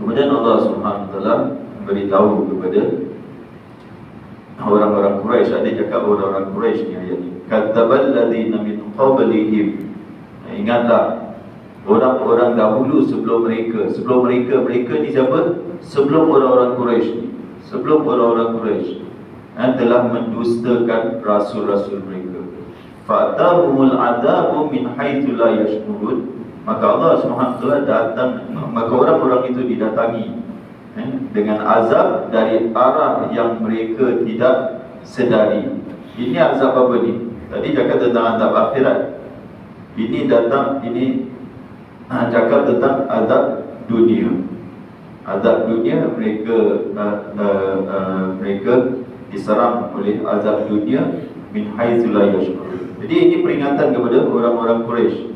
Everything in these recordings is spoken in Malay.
Kemudian Allah Subhanahu Wa Taala beritahu kepada orang-orang Quraisy, ada cakap orang-orang Quraisy ni ayat ni, kadzdzabal ladzina min qablihim. Ingatlah orang-orang dahulu sebelum mereka. Sebelum mereka ni siapa? Sebelum orang-orang Quraisy ni. Sebelum orang-orang Quraisy telah mendustakan rasul-rasul mereka. Fa'atahumul adabu min haitsu la yash'urun. Maka Allah Subhanahu Wa Taala datang, maka orang-orang itu didatangi dengan azab dari arah yang mereka tidak sedari. Ini azab apa ni? Tadi cakap tentang azab akhirat. Ini datang, ini cakap tentang azab dunia. Azab dunia, mereka diserang oleh azab dunia min haitsu la yash'urun. Jadi ini peringatan kepada orang-orang Quraisy.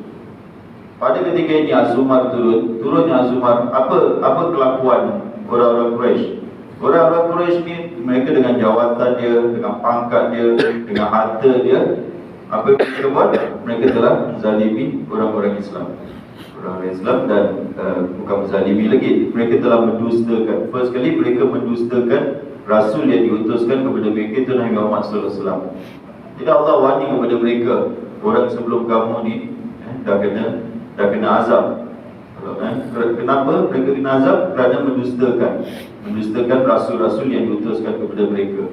Pada ketika ini Az-Zumar turunnya Az-Zumar, apa kelakuan orang-orang Quraisy? Orang-orang Quraisy ni, mereka dengan jawatan dia, dengan pangkat dia, dengan harta dia, apa yang mereka buat? Mereka telah menzalimi orang-orang Islam. Orang-orang Islam dan bukan menzalimi lagi, mereka telah mendustakan. First kali mereka mendustakan Rasul yang diutuskan kepada mereka, itu Nabi Muhammad sallallahu alaihi wasallam. Jadi Allah warning kepada mereka, orang sebelum kamu ni dah kena azab. Kenapa mereka kena azab? Kerana mendustakan rasul-rasul yang diutuskan kepada mereka.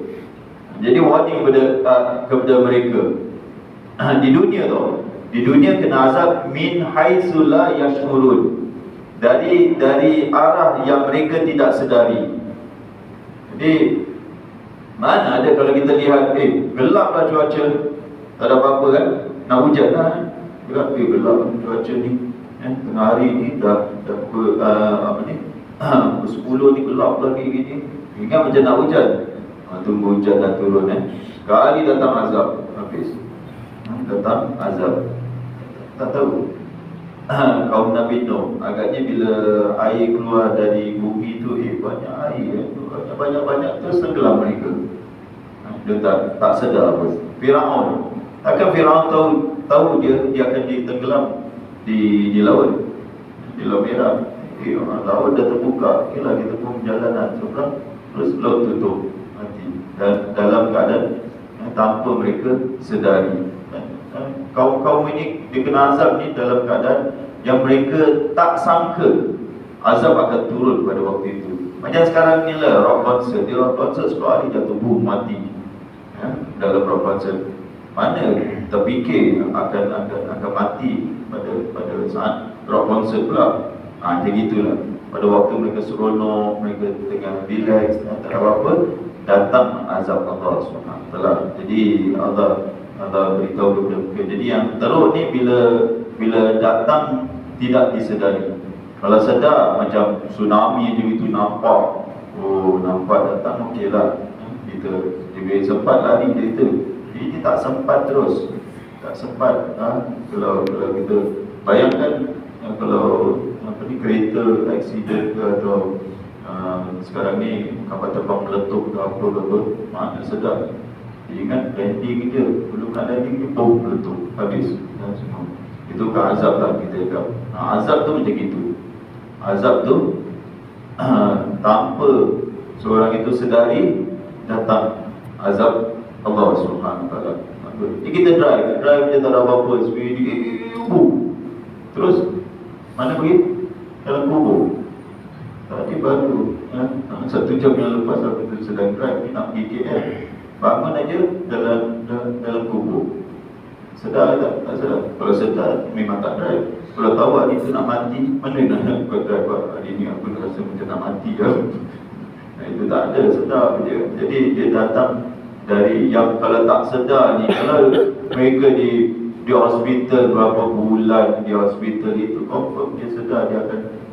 Jadi warning kepada mereka. Di dunia kena azab min haitsu la yash'urun, dari arah yang mereka tidak sedari. Jadi mana ada kalau kita lihat gelaplah cuaca, tak ada apa-apa kan, nak hujan lah, gelap cuaca ni, tengah hari ni dah pukul 10 ni gelap lagi gini. Ingat macam nak hujan, tunggu hujan dah turun kali datang azab, habis datang azab. Tak tahu kaum Nabi Nuh, agaknya bila air keluar dari bumi tu, banyak air, banyak terus tenggelam mereka. Dia tak sedar apa. Firaun, takkan Firaun tahu dia akan ditenggelam di laut, di Laut Merah. Laut dah terbuka, okeylah kita pun perjalanan seberang, terus laut tutup mati, dan dalam keadaan tanpa mereka sedari. Kaum ini dikena azab ni dalam keadaan yang mereka tak sangka azab akan turun pada waktu itu. Macam sekarang ni lah, rock concert, sekali jatuh boom mati dalam rock concert. Mana terfikir akan mati pada saat rock concert pula. Macam gitulah. Pada waktu mereka seronok, mereka tengah relax, tak ada apa-apa, datang azab Allah SWT. Jadi Allah beritahu kepada mereka. Jadi yang teruk ni bila datang tidak disedari. Kalau sedar, macam tsunami je itu nampak, datang, okeylah, dia sempat lari dia itu. Ini tak sempat terus, tak sempat. Kalau kita bayangkan, kalau kereta accident ke, atau sekarang ni kapal terbang meletup ke apa, mana sedar. Ingat landing je, belum nak landing je, boom, meletup, habis semua. Itu kan azab lah kita cakap. Azab tu macam itu. Azab tu tanpa seorang itu sedari, datang azab Allah Subhanahu Wa Taala. Jadi kita drive macam tak ada apa-apa, speed, boom, terus mana pergi? Dalam kubur. Tadi baru 1 jam yang lepas aku sedang drive, nak pergi KL, bangun aja dalam kubur. Sedar tak? Tak sedar. Kalau sedar, memang tak drive. Kalau tahu hari tu nak mati, mana nak buat drive? Hari ni aku rasa macam nak mati dah. Itu tak ada, sedar je. Jadi dia datang dari yang kalau tak sedar ni, kalau mereka di hospital berapa bulan, di hospital itu confirm dia sedar dia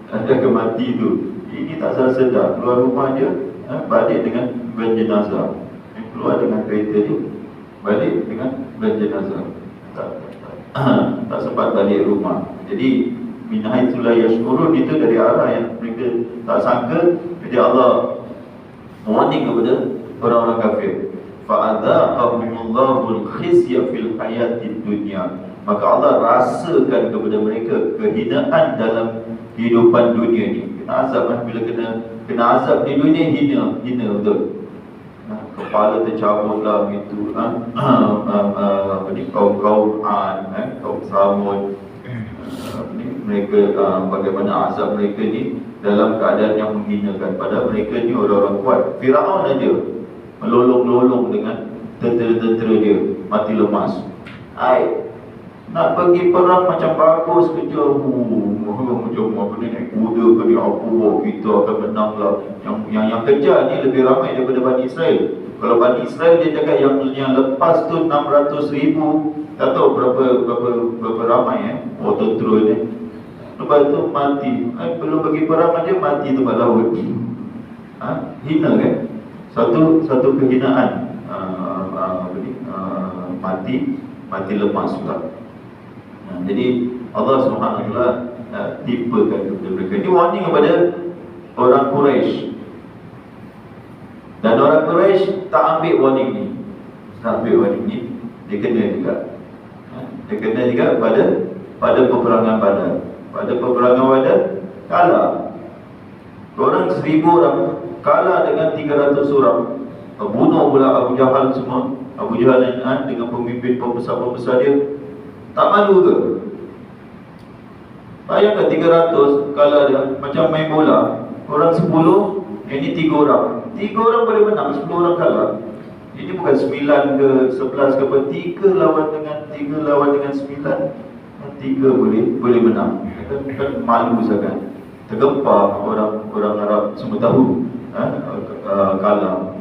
akan mati tu. Ini tak sedar, keluar rumah dia, balik dengan van jenazah. Keluar dengan kereta dia, balik dengan van jenazah. Tak sempat balik rumah. Jadi min haitsu la yash'urun, itu dari arah yang mereka tak sangka. Jadi Allah warning kepada orang-orang kafir. Fa'adzaqahumullahu al-khizya fil hayatid dunya. Maka Allah rasakan kepada mereka kehinaan dalam kehidupan dunia ni. Kena azab kan, bila kena azab di dunia, hina betul. Kepala tercabut lah gitu kan. Apa ni, kaum Ad, kaum Samud, mereka bagaimana azab mereka ni dalam keadaan yang menghinakan. Padahal mereka ni orang-orang kuat. Firaun aja melolong-lolong dengan tentera-tentera dia, mati lemas. Nak pergi perang macam bagus kerja, macam apa ni, naik kuda ke ni, apa kita akan menang lah. Yang kejar ni lebih ramai daripada Bani Israel. Kalau Bani Israel dia cakap yang lepas tu 600,000, tak tahu berapa ramai tentera ni. Lepas tu mati, belum pergi perang aja mati tempat laut. Hina kan? Satu kehinaan. Mati lemas pula. Jadi Allah SWT timpakan kepada mereka. Ini warning kepada orang Quraisy. Dan orang Quraisy tak ambil warning ni. Dia kena juga. Dia kena juga pada peperangan Badar. Pada peperangan Badar kalah. Orang 1,000 orang kalah dengan 300 orang. Bunuh pula Abu Jahal semua. Abu Jahal dengan pemimpin pembesar-pembesar dia. Tak malu ke? Bayangkan 300 kalah dia, macam main bola. Orang 10, ini 3 orang. 3 orang boleh menang, 10 orang kalah. Ini bukan 9 ke 11 ke apa. 3 lawan dengan 9, 3 boleh menang. Kan malu sangat. Tergempar orang Arab semua tahu kalah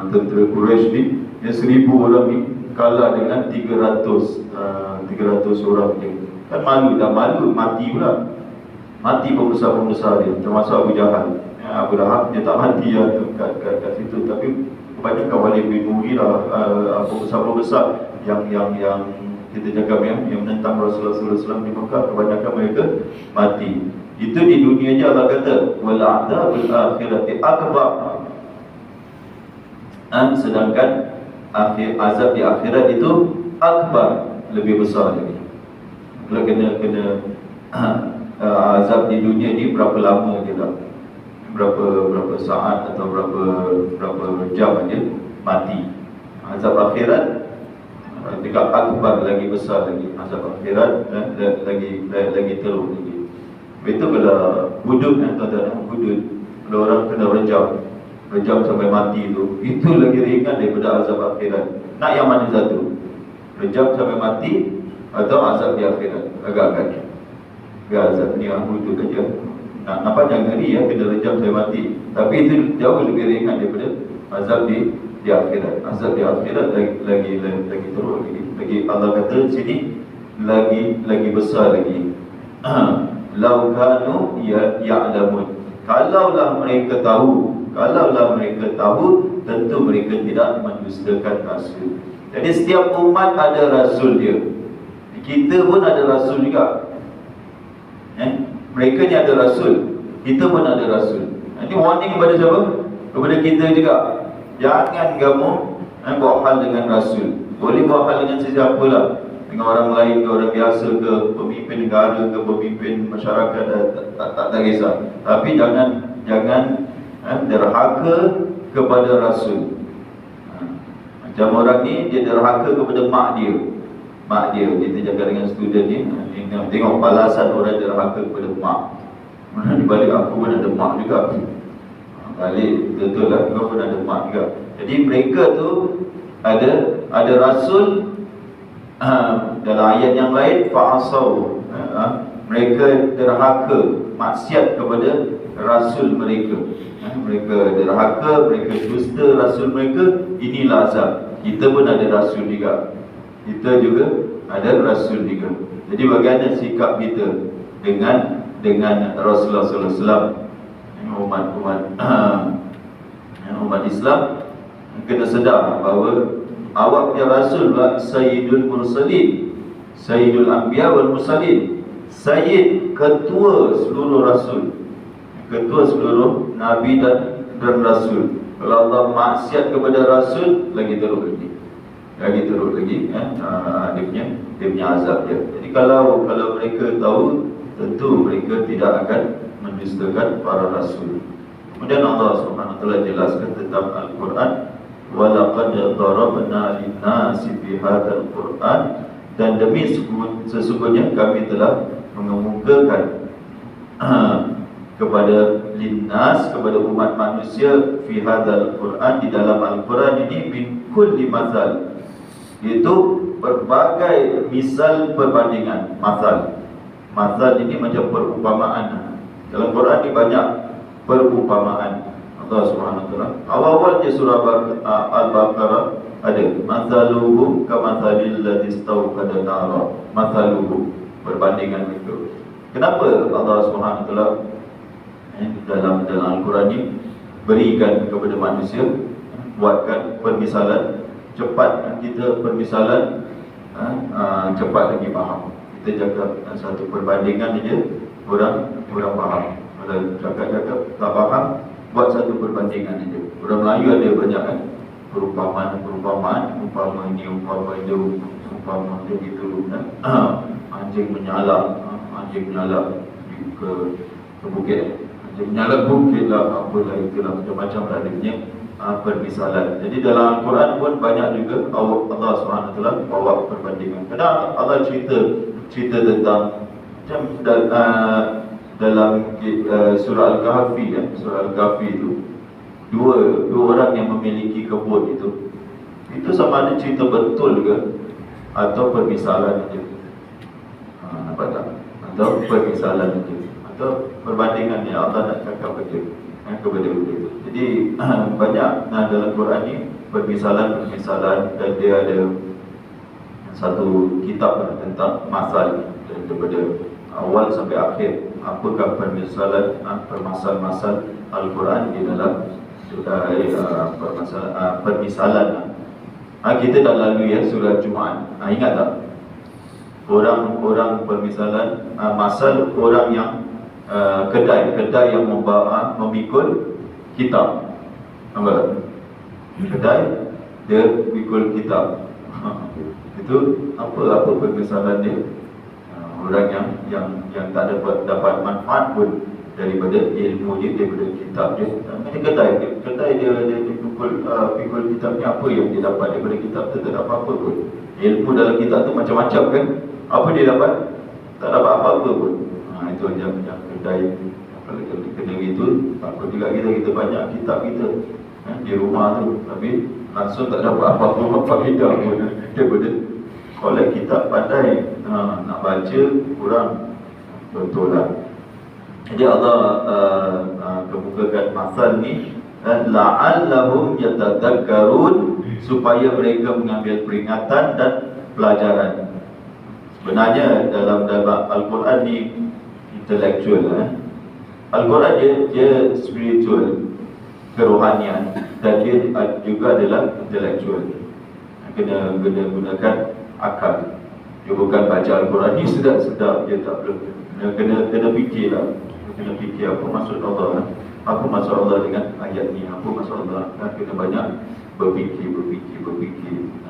tentera Quraisy ni, yang 1,000 orang ni kalah dengan 300 orang dia. Kan malu, dah malu, mati pula. Mati pembesar-pembesar dia, termasuk Abu Jahal. Abu Lahab dia tak mati kat situ, tapi kebanyakan Walid bin Mughirah, pembesar-pembesar yang kita cakap yang menentang Rasulullah SAW di Mekah, kebanyakan mereka mati. Itu di dunia je. Allah kata wal adzabul akhirati akbar. Sedangkan azab di akhirat itu akbar, lebih besar lagi. Kalau kena azab di dunia ni berapa lama je lah, berapa saat atau berapa jam aja mati. Azab akhirat dekat akbar, lagi besar lagi. Azab akhirat lagi teruk lagi. Itu kalau hudud tuan-tuan, hudud, kalau orang kena rejam sampai mati itu lagi ringan daripada azab akhirat. Nak yang mana satu? Rejam sampai mati atau azab di akhirat? Agak-agak azab ni hudud aja. Nampak jangan ngeri kena rejam sampai mati. Tapi itu jauh lebih ringan daripada azab di akhirat. Azab di akhirat lagi teruk lagi. Allah kata sini lagi besar lagi. Lau kanu ya'lamun. Kalaulah mereka tahu, tentu mereka tidak mendustakan rasul. Jadi setiap umat ada rasul dia. Kita pun ada rasul juga. Mereka ni ada rasul, kita pun ada rasul. Ini warning kepada siapa? Kepada kita juga. Jangan kamu buat hal dengan rasul. Boleh buat hal dengan sesiapa lah, dengan orang lain ke, orang biasa ke, pemimpin negara ke, pemimpin masyarakat, tak kisah. Tapi jangan derhaka kepada rasul. Macam orang ni, dia derhaka kepada mak dia. Kita jaga dengan student ni, tengok balasan orang derhaka kepada mak. Di balik aku pun ada mak juga. Balik betul lah, kau pun ada mak juga. Jadi mereka tu ada rasul. Dalam ayat yang lain, fa'asau, mereka derhaka, maksiat kepada rasul mereka. Mereka derhaka, mereka dusta rasul mereka. Inilah azab. Kita pun ada rasul juga. Kita juga ada rasul juga. Jadi bagaimana sikap kita dengan Rasulullah SAW? Umat Islam kena sedar bahawa awak punya rasul adalah Sayyidul Mursalin, Sayyidul Anbiya wal Mursalin, Sayyid, ketua seluruh rasul, ketua seluruh Nabi dan Rasul. Kalau Allah maksiat kepada rasul, lagi teruk lagi. Dia punya azab dia. Jadi kalau mereka tahu, tentu mereka tidak akan mendustakan para rasul. Kemudian Allah Subhanahu wa taala jelaskan tentang Al-Quran, wa laqad darabna lin-nasi fi hadzal Qur'an, dan demi sesungguhnya kami telah mengemukakan kepada linnas, kepada umat manusia, fi hadzal Qur'an, di dalam Al-Quran ini, min kulli mazal, iaitu berbagai misal perbandingan. Mazal ini macam perumpamaan. Dalam Quran ini banyak perumpamaan Allah Subhanahu wa taala. Awal-awal je surah Al-Baqarah ada masaluhum kamathalil ladzi istawqada nara. Masaluhum, perbandingan itu. Kenapa Allah Subhanahu wa taala dalam Al-Quran ini berikan kepada manusia, buatkan permisalan cepat, kita permisalan cepat lagi faham. Kita cakap satu perbandingan dia, orang faham. Kalau cakap tak faham, buat satu perbandingan aja. Orang Melayu ada banyak kan, perumpamaan, umpama ini, umpama itu, umpama begitu kan. Anjing menyalak ke bukit. Anjing menyalak bukit lah, apalah itulah, macam-macam ada punya permisalan. Jadi dalam Al-Quran pun banyak juga Allah SWT bawa perbandingan. Kadang Allah cerita tentang macam dalam surah Al-Kahfi ya, surah Al-Kahfi itu dua orang yang memiliki kebun itu sama ada cerita betul ke atau permisalan aja. Nampak tak? Atau permisalan aja, atau perbandingan yang Allah nak cakap kepada itu. Jadi banyak dalam Quran ni permisalan, dan dia ada satu kitab tentang masal daripada awal sampai akhir. Apakah permasal-masal Al-Quran di dalam permisalan. Kita dah lalu ya surah Jumaat. Ingat tak? Orang permisalan masal orang yang kedai yang memikul kitab. Nampak? Kedai dia pikul kitab. Itu apa permisalan dia? Orang yang tak dapat manfaat pun daripada ilmu dia, daripada kitab dia. Kedai dia pikul kitabnya, apa yang dia dapat daripada kitab tu? Tak dapat apa pun. Ilmu dalam kitab tu macam-macam kan. Apa dia dapat? Tak dapat apa-apa pun. Itu yang kedai. Kalau kena gitu, takut juga kita banyak kitab kita di rumah tu, tapi langsung tak dapat apa-apa faedah pun daripada kolek kitab. Pandai nak baca, kurang betul lah. Jadi Allah kemukakan masal ni la'allahum yatadakkarun, supaya mereka mengambil peringatan dan pelajaran. Sebenarnya dalam Al-Quran ni intelektual. Al-Quran dia spiritual, kerohanian, dan dia juga adalah intelektual. Kena gunakan akal. Dia bukan baca Al-Quran ni sedap-sedap, dia tak perlu. Kena fikirlah. Kena fikir apa maksud Allah, apa maksud Allah dengan ayat ni, apa maksud Allah. Kena banyak berfikir.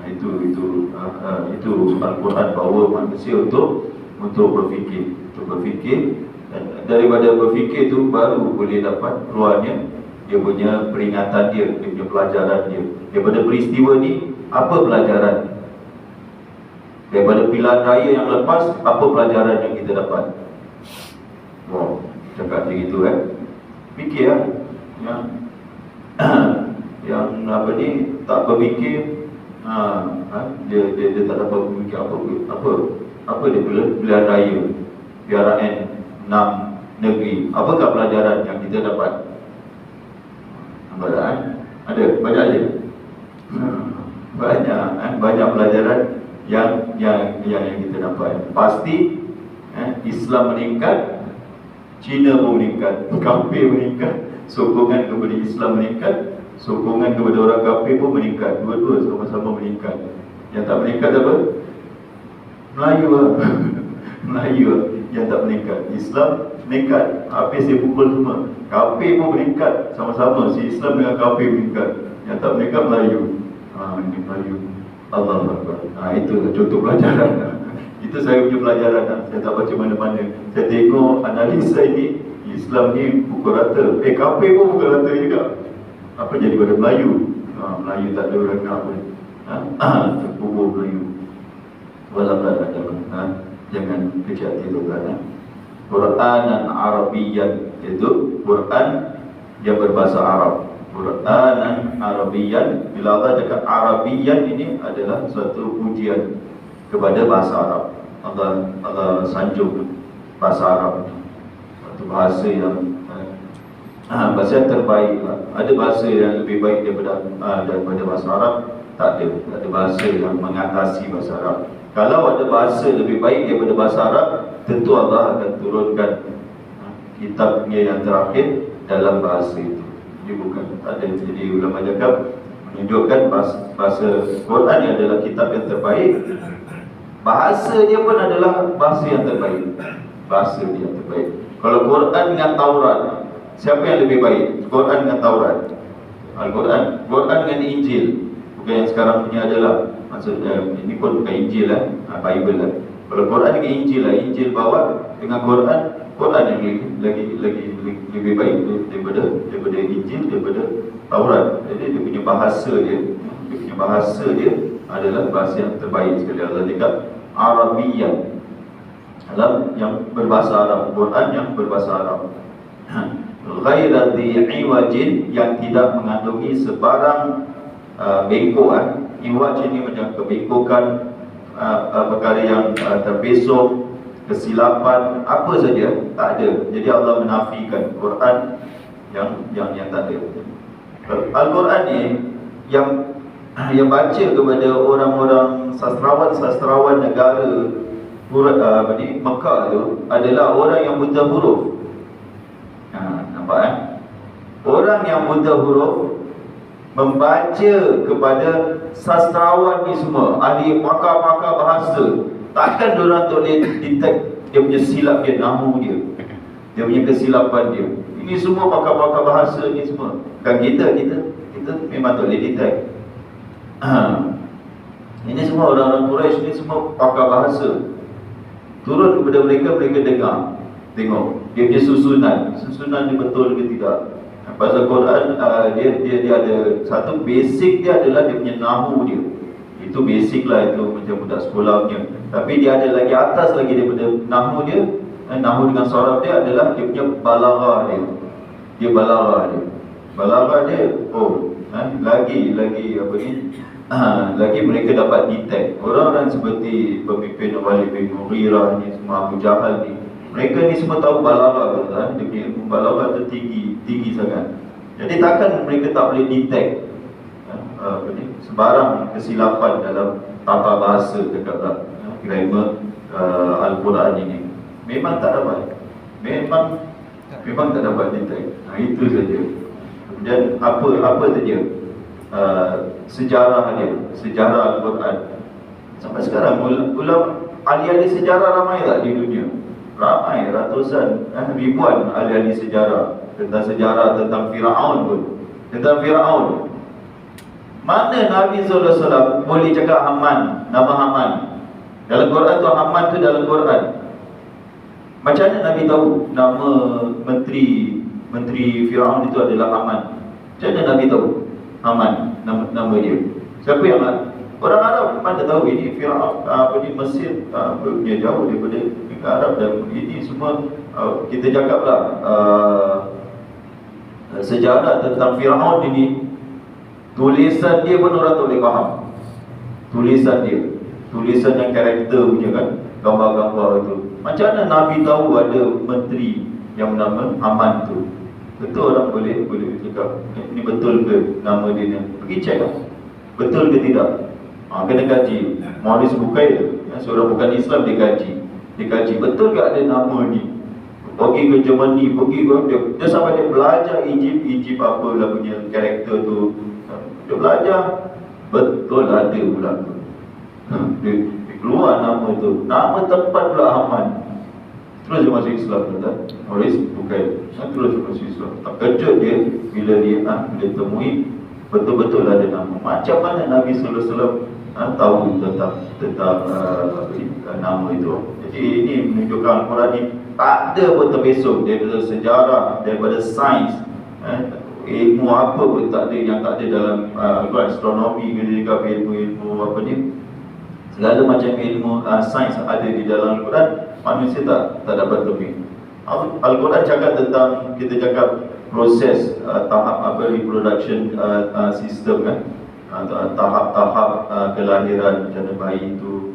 Itu Al-Quran bawa manusia untuk berfikir. Dan daripada berfikir tu baru boleh dapat keluarnya dia punya peringatan dia punya pelajaran dia. Daripada peristiwa ni, apa pelajaran? Daripada pilihan raya yang lepas, apa pelajaran yang kita dapat? Wow, cakap macam itu fikir lah. Yang apa ni tak berfikir, dia tak dapat berfikir apa dia pilihan raya, PRN 6 negeri. Apakah pelajaran yang kita dapat? Ada banyak je. Banyak pelajaran yang kita dapat. Pasti Islam meningkat, Cina pun meningkat, kafir meningkat, sokongan kepada Islam meningkat, sokongan kepada orang kafir pun meningkat. Dua-dua sama-sama meningkat. Yang tak meningkat apa? Melayu lah. Melayu lah yang tak meningkat. Islam meningkat, habis dia pukul semua. Kafir pun meningkat sama-sama. Si Islam dengan kafir meningkat. Yang tak meningkat Melayu. Ini Melayu. Allah Akbar. Itu contoh pelajaran. Itu saya punya pelajaran. Saya tak baca mana-mana. Saya tengok analisa ini, Islam ni pukul rata. Kafir pun pukul rata juga. Apa jadi pada Melayu? Melayu tak ada orang nak pun. Terkubur Melayu. Walaupun ada. Jangan kecil hati tu kan. Quranan Arabiyyan, itu Quran yang berbahasa Arab. Quranan Arabiyyan. Bila Allah cakap Arabiyyan, ini adalah suatu pujian kepada bahasa Arab. Allah sanjung bahasa Arab, satu bahasa yang bahasa yang terbaik. Ada bahasa yang lebih baik daripada bahasa Arab? Tak ada. Tak ada bahasa yang mengatasi bahasa Arab. Kalau ada bahasa lebih baik daripada bahasa Arab, tentu Allah akan turunkan kitabnya yang terakhir dalam bahasa itu. Ini bukan ada. Jadi ulama cakap menunjukkan bahasa Quran yang adalah kitab yang terbaik. Bahasa dia pun adalah bahasa yang terbaik. Bahasa dia yang terbaik. Kalau Quran dengan Taurat, siapa yang lebih baik? Quran dengan Taurat? Al-Quran. Quran dengan Injil. Bukan yang sekarang punya adalah. Maksudnya ini pun bukan Injil lah, Bible lah. Kalau Quran dengan Injil lah, Injil bawa dengan Quran, Quran yang lebih baik daripada Injil, daripada Taurat. Jadi dia punya bahasa dia adalah bahasa yang terbaik sekali. Allah cakap Arabiyyan, dalam yang berbahasa Arab. Quran yang berbahasa Arab. Ghaira dhi iwajin, yang tidak mengandungi sebarang bengkok. Iwaj ini macam kebengkokan, perkara yang terbesok, kesilapan, apa saja tak ada. Jadi Allah menafikan Quran yang tak ada. Al-Quran ni yang baca kepada orang-orang sastrawan negara Mekah tu adalah orang yang buta huruf. Nampak Orang yang buta huruf membaca kepada sastrawan ni semua, ahli pakar-pakar bahasa. Takkan diorang tak boleh detect dia punya silap dia, nahu dia punya kesilapan dia. Ini semua pakar-pakar bahasa ni semua. Kan kita memang tak boleh detect. Ini semua orang-orang Quraisy ni semua pakar bahasa. Turun kepada mereka dengar, tengok dia punya susunan dia betul ke tidak. Pasal Quran dia ada satu basic dia adalah dia punya nahu dia. Itu basic lah, itu macam budak sekolah punya. Tapi dia ada lagi atas lagi daripada nahu dia. Nahu dengan sorab dia adalah dia punya balaghah dia. Balaghah dia lagi apa ni? Lagi mereka dapat detect. Orang-orang seperti pemimpin Walid bin Mughirah ni, semua Abu Jahal ni, mereka ni semua tahu balaghah kan? Dia punya ilmu balaghah tu tinggi sangat. Jadi takkan mereka tak boleh detect sebarang kesilapan dalam tata bahasa, cakaplah grammar Al-Quran ini. Memang tak dapat. Memang tak dapat detect. Itu saja. Kemudian apa saja sejarah Al-Quran. Sampai sekarang ulama ahli-ahli sejarah ramai tak di dunia? Ramai, ratusan, ribuan ahli-ahli sejarah. Tentang Fir'aun pun. Tentang Fir'aun. Mana Nabi SAW boleh cakap Haman, nama Haman? Dalam Quran tu, Haman tu dalam Quran. Macam mana Nabi tahu nama menteri Fir'aun itu adalah Haman? Macam mana Nabi tahu Haman, nama dia? Siapa yang orang Arab mana tahu ini Fir'aun, ni Mesir punya jauh daripada Arab. Dan ini semua kita cakaplah sejarah tentang Fir'aun ini, tulisan dia pun orang tak boleh faham. Tulisan yang karakter punya kan, gambar-gambar itu. Macam mana Nabi tahu ada menteri yang bernama Haman tu? Betul orang boleh cakap ini betul ke nama dia ni? Pergi cek lah, betul ke tidak. Kena kaji. Maurice Bucaille, seorang bukan Islam, dia kaji betul ke ada nama ni. Pergi ke Germany, dia sampai dia belajar Egypt apalah punya karakter tu. Dia belajar, betul ada pula tu. Dia keluar nama tu, nama tempat pula Haman. Terus dia masuk Islam, kata Maurice Bucaille. Terus dia masuk Islam. Tak kejut dia bila dia temui betul-betul ada nama. Macam mana Nabi SAW tahu tentang nama itu. Jadi ini menunjukkan Al-Quran ni tak ada pun terbesok daripada sejarah, daripada sains, ilmu apa pun tak ada yang tak ada dalam astronomi ke juga, ilmu apa ni, segala macam ilmu sains ada di dalam Al-Quran. Manusia tak dapat lebih. Al-Quran cakap tentang, kita cakap proses tahap reproduction system kan, tahap-tahap kelahiran macam mana bayi itu.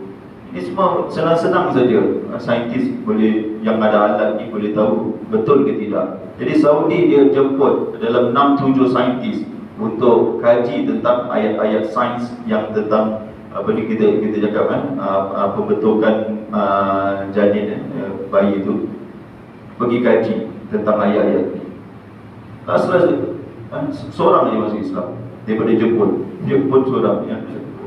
Ini semua senang-senang saja. Saintis boleh, yang ada alat ni boleh tahu betul ke tidak. Jadi Saudi dia jemput dalam 6-7 saintis untuk kaji tentang ayat-ayat sains yang tentang apa ni, kita cakap kan, pembentukan janin bayi itu. Pergi kaji tentang ayat-ayat ni. Seorang je masuk Islam daripada jemput seorang.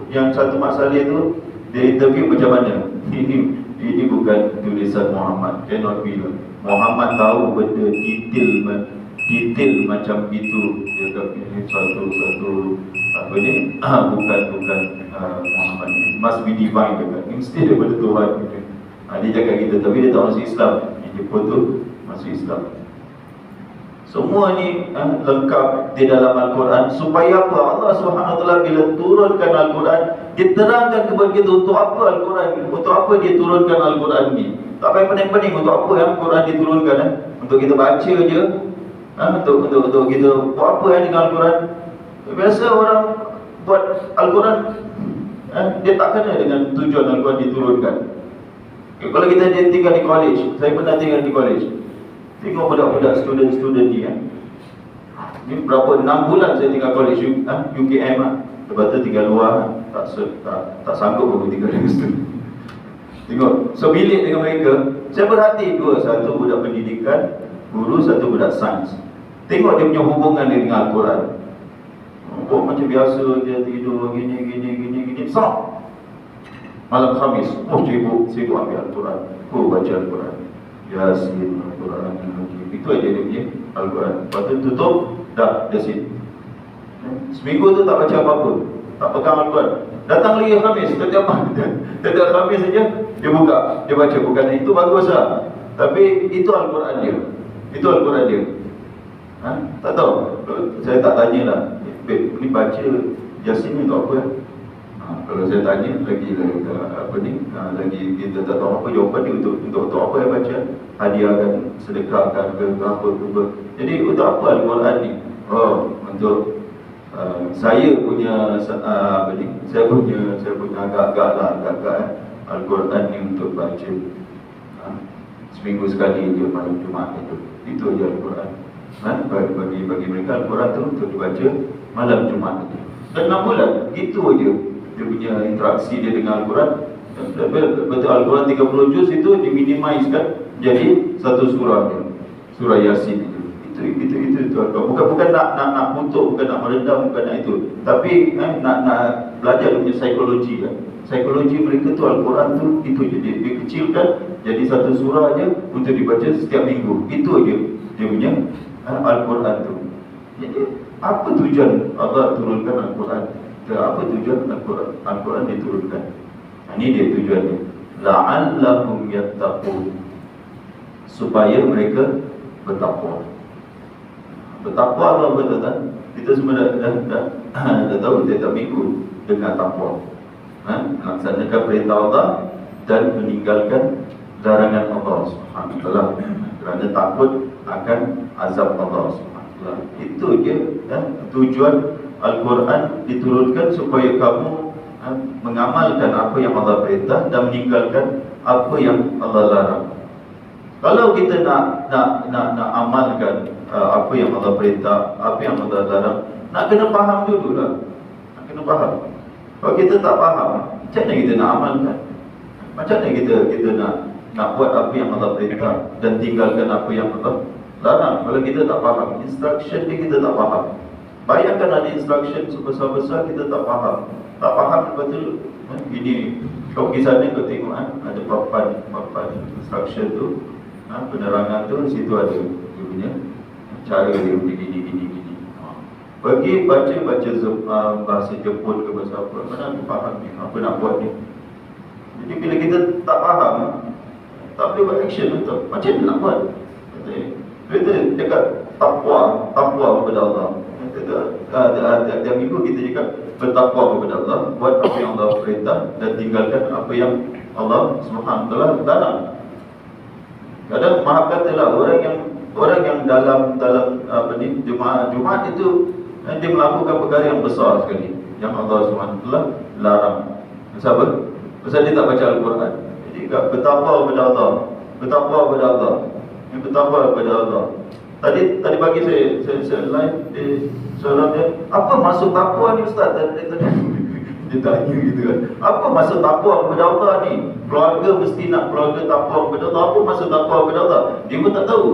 Yang satu masalah itu dia interview macam mana. Ini bukan tulisan Muhammad, cannot be. Muhammad tahu benda detail macam itu. Dia kata ini satu apa ni, bukan Muhammad ni, must be divine juga. Mesti daripada Tuhan. Dia cakap kita, tapi dia tak masuk Islam. Dia pun tu masuk Islam. Semua ni lengkap di dalam Al-Quran. Supaya apa? Allah SWT bila turunkan Al-Quran, dia terangkan kepada kita untuk apa Al-Quran, untuk apa dia turunkan Al-Quran ni. Tak payah pening-pening untuk apa yang Al-Quran diturunkan. Untuk kita baca je, untuk kita buat apa dengan Al-Quran. Biasa orang buat Al-Quran, dia tak kena dengan tujuan Al-Quran diturunkan. Kalau kita tinggal di college, saya pernah tinggal di college, tengok budak-budak student ni ni berapa 6 bulan saya tinggal college UKM lepas tu tinggal luar, tak sanggup aku tinggal dengan student. Tengok sebilik dengan mereka, saya perhati dua, satu budak pendidikan guru, satu budak sains. Tengok dia punya hubungan dia dengan Al-Quran. Macam biasa dia tidur gini sok. Malam Khamis, sibuk ambil Al-Quran, baca Al-Quran, Yasin, Al-Quran, itu aja dia punya Al-Quran. Lepas tu tutup, dah situ. Seminggu tu tak baca apa-apa, tak pegang Al-Quran. Datang lagi Khamis, setiap Khamis saja dia buka, dia baca. Bukan itu bagus lah, tapi itu Al-Quran dia. Itu Al-Quran dia. Tak tahu, saya tak tanyalah, ni baca Yasin ni untuk apa? Kalau saya tanya lagi apa ni, lagi kita tak tahu apa jawapan dia, untuk apa yang baca, hadiahkan, sedekahkan ke apa. Jadi untuk apa Al-Quran ni? Untuk saya punya apa ni, saya punya agak-agak Al-Quran ni untuk baca seminggu sekali je malam Jumaat itu aja Al-Quran. Bagi mereka Al-Quran tu untuk dibaca malam Jumaat itu. Dan 6 bulan itu aja dia punya interaksi dia dengan Al-Quran. Betul, Al-Quran 30 juz itu diminimizekan jadi satu surah dia, surah Yasin itu bukan nak kutuk, bukan nak merendah, bukan nak itu, tapi nak belajar punya psikologi kan. Psikologi mereka tu Al-Quran tu itu je, dia kecilkan jadi satu surah aja untuk dibaca setiap minggu. Itu aja dia punya Al-Quran tu. Jadi apa tujuan Allah turunkan Al-Quran? Apa tujuan Al-Quran diturunkan? Ini dia tujuannya, la'allahum yattaqun, supaya mereka bertakwa. Bertakwa Allah betul tak? Kita semua dah tahu setiap minggu dengan takwa, melaksanakan perintah Allah dan meninggalkan larangan Allah SWT, kerana takut akan azab Allah SWT. Itu je tujuan Al-Quran diturunkan, supaya kamu mengamalkan apa yang Allah perintah dan meninggalkan apa yang Allah larang. Kalau kita nak amalkan apa yang Allah perintah, apa yang Allah larang, nak kena faham dululah. Nak kena faham. Kalau kita tak faham, macam mana kita nak amalkan? Macam mana kita nak buat apa yang Allah perintah dan tinggalkan apa yang Allah larang? Kalau kita tak faham instruction ni, kita tak faham. Bayangkan ada instruction sebesar-besar kita tak faham. Tak faham betul gini. Kau pergi sana kau tengok ada papan instruction tu, penerangan tu, situ ada dia punya cara dia gini. Pergi baca bahasa Jepun ke bahasa apa, mana aku faham ni, apa nak buat ni. Jadi bila kita tak faham, tak boleh buat action betul. Macam mana nak buat? Kita dekat takwa kepada Allah. Tiap minggu kita cakap bertakwa kepada Allah, buat apa yang Allah perintah dan tinggalkan apa yang Allah Subhanahu Wa Taala larang. Kadang maaf katalah orang yang dalam apa ni Jumaat itu dia melakukan perkara yang besar sekali yang Allah Subhanahu Wa Taala larang. Sebab dia tak baca Al-Quran. Jadi bertakwa kepada Allah, bertakwa kepada Allah, bertakwa kepada Allah. Tadi pagi saya live di seorang dia, apa maksud takwa ni Ustaz? Tadi dia tanya gitu kan. Apa maksud takwa kepada Allah ni? Keluarga mesti nak keluarga takwa kepada Allah. Apa maksud takwa kepada Allah? Dia pun tak tahu.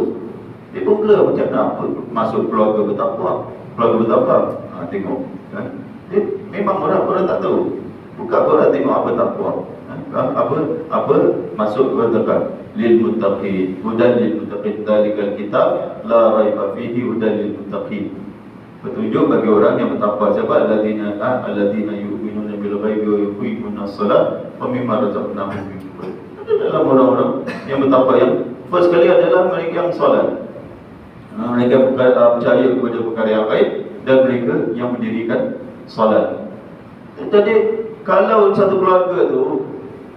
Dia pun blur macam apa maksud keluarga bertakwa. Keluarga bertakwa. Tengok kan. Dia memang orang tak tahu. Buka Quran tengok apa takwa. Apa maksud bertakwa? Lil muttaqin, hudan lil muttaqin, dalikal kitab la raiba fihi, hudan lil muttaqin. Petunjuk bagi orang yang bertakwa. Siapa? Alladzina yu'minuna bil ghaibi wa yuqimuna shalah wa mimma razaqnahum yunfiqun. Ada dalam orang-orang yang bertakwa yang first kali adalah mereka yang solat. Mereka percaya kepada perkara yang baik dan mereka yang mendirikan solat. Jadi kalau satu keluarga tu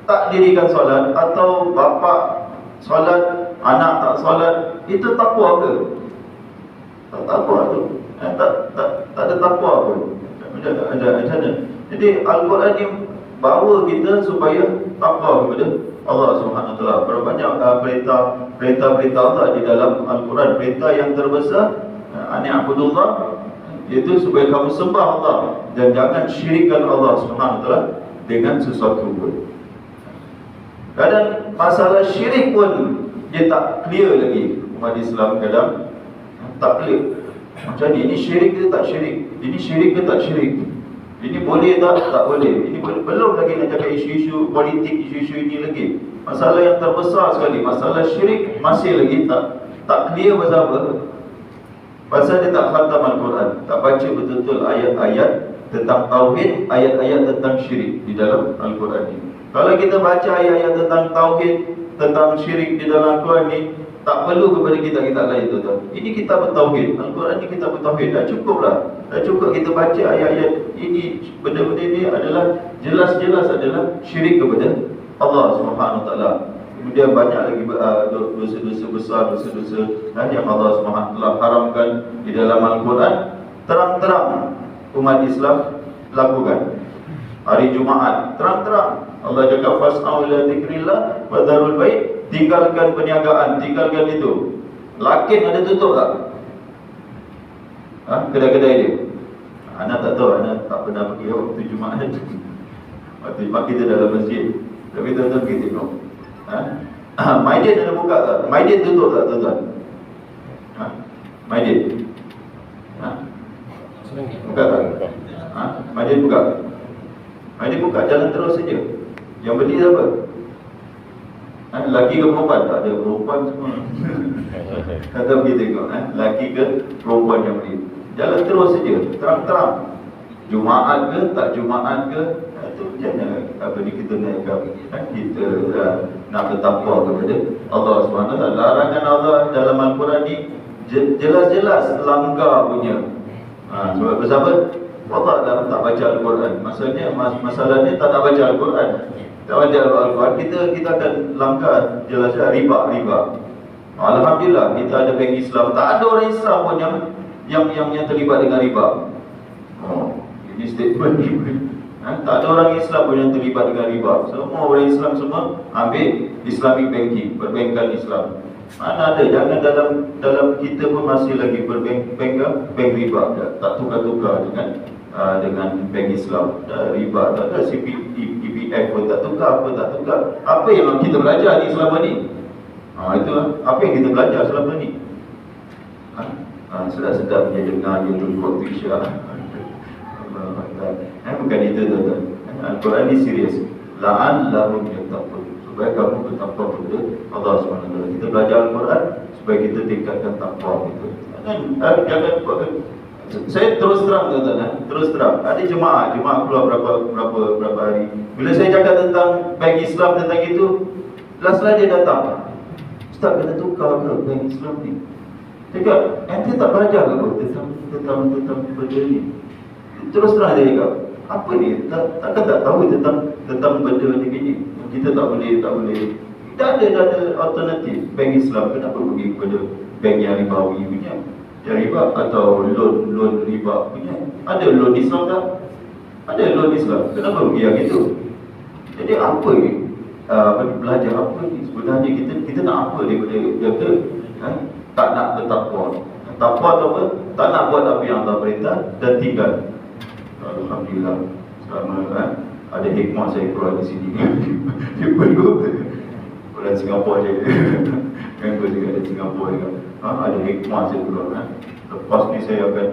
tak dirikan solat atau bapa solat, anak tak solat, itu takwa ke? Tak takwa tu. Tak ada takwa pun. Ada. Jadi Al-Quran ni bawa kita supaya takwa kepada Allah Subhanahu Wa Taala. Berapa banyak perintah Allah di dalam Al-Quran. Perintah yang terbesar, ani'budullah, iaitu supaya kamu sembah Allah dan jangan syirikkan Allah Subhanahu Wa Taala dengan sesuatu pun. Kadang masalah syirik pun dia tak clear lagi. Umat Islam kadang tak clear. Macam ni, ini syirik ke tak syirik? Ini syirik ke tak syirik? Ini boleh tak boleh? Ini boleh. Belum lagi nak cakap isu-isu politik, isu-isu ini lagi. Masalah yang terbesar sekali, masalah syirik masih lagi tak clear. Pasal apa? Pasal dia tak khatam Al-Quran, tak baca betul-betul ayat-ayat tentang tauhid, ayat-ayat tentang syirik di dalam Al-Quran ini. Kalau kita baca ayat-ayat tentang tauhid, tentang syirik di dalam Al-Quran ni, tak perlu kepada kitab-kitab lain tu. Ini kitab bertauhid. Al-Quran ni kitab bertauhid. Dah cukup lah. Dah cukup kita baca ayat-ayat ini. Benda-benda ini adalah jelas-jelas adalah syirik kepada Allah Subhanahu Wa Taala. Kemudian banyak lagi dosa-dosa besar, dosa-dosa yang Allah Subhanahu Wa Taala haramkan di dalam Al-Quran. Terang-terang umat Islam lakukan. Hari Jumaat terang-terang Allah cakap fas'au ila dzikrillah wa dzarul bai', tinggalkan perniagaan, tinggalkan itu. Lakin ada tutup tak? Kedai-kedai dia. Anak tak tahu, anak tak pernah pergi waktu Jumaat. Waktu Jumaat kita dalam masjid. Tapi tuan-tuan kita tengok. Maidin ada buka tak? Maidin tutup tak tuan-tuan? Maidin buka tak? Maidin buka. Maidin buka, jalan terus saja. Yang beli siapa? Laki ke perempuan? Tak ada, perempuan semua. Kata pergi tengok, laki ke perempuan yang beli. Jalan terus saja, terang-terang. Jumaat ke, tak Jumaat ke, itu macam mana apa ni kita nak kita nak bertakwa kepada Allah SWT. Larangan Allah dalam Al-Quran ni jelas-jelas langgar punya. Sebab bersama Allah tak baca Al-Quran. Masalahnya tak nak baca Al-Quran. Tak baca Al-Quran, kita akan langgar jelas-jelas riba. Alhamdulillah kita ada bank Islam. Tak ada orang Islam pun yang terlibat dengan riba. Ini statement ni. Tak ada orang Islam pun yang terlibat dengan riba. Semua orang Islam semua ambil Islamic banking, perbankan Islam. Mana ada, jangan dalam kita pun masih lagi bank riba. Tak tukar-tukar dengan bank Islam. Riba, tak ada CPF pun tak tukar, apa yang kita belajar ni selama ni? Itulah apa yang kita belajar selama ni. Sedap-sedap dia dengar dia tu waktu Isya. Bukan itu tuan-tuan. Al-Quran ni serius. La'allahum yattaqun, supaya kamu bertakwa kepada Allah SWT. Kita belajar Al-Quran supaya kita tingkatkan takwa kita. Jangan saya terus terang tuan-tuan, terus terang. Ada jemaah keluar berapa hari. Bila saya cakap tentang bank Islam tentang itu, Last lah dia datang, Ustaz kena tukar ke bank Islam ni? Cakap, ente tak belajar ke tentang benda ni? Terus terang dia cakap, apa ni? Takkan tak tahu tentang benda ni gini? Kita tak boleh. Dah ada alternatif. Bank Islam kenapa pergi kepada bank yang ribawi punya? Yang riba atau loan riba punya? Ada loan Islam tak? Ada loan Islam. Kenapa pergi yang itu? Jadi apa ni? Belajar apa ni? Sebenarnya kita nak apa daripada kata tak nak bertakwa. Takwa tu apa? Tak nak buat apa yang Allah perintah dan tinggal. Alhamdulillah. Selama ada hikmah saya keluar di sini. Dia perlu orang Singapura je. Member juga ada Singapura juga. Ada hikmah saya keluar. Lepas ni saya akan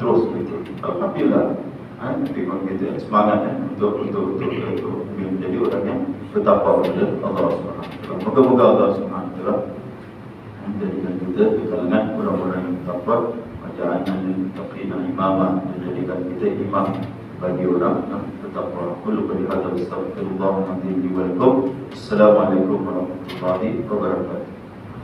terus begitu. Alhamdulillah. Memang kita semangat untuk menjadi orang yang bertakwa kepada Allah SWT. Moga-moga Allah SWT menjadikan kita di kalangan orang-orang yang bertakwa, bacaan dan taqiyah imamah, menjadikan kita imam bagi orang yang bertakwa. Qul qul hadza astaghfirullah wa atubu ilaih. Assalamualaikum warahmatullahi wabarakatuh.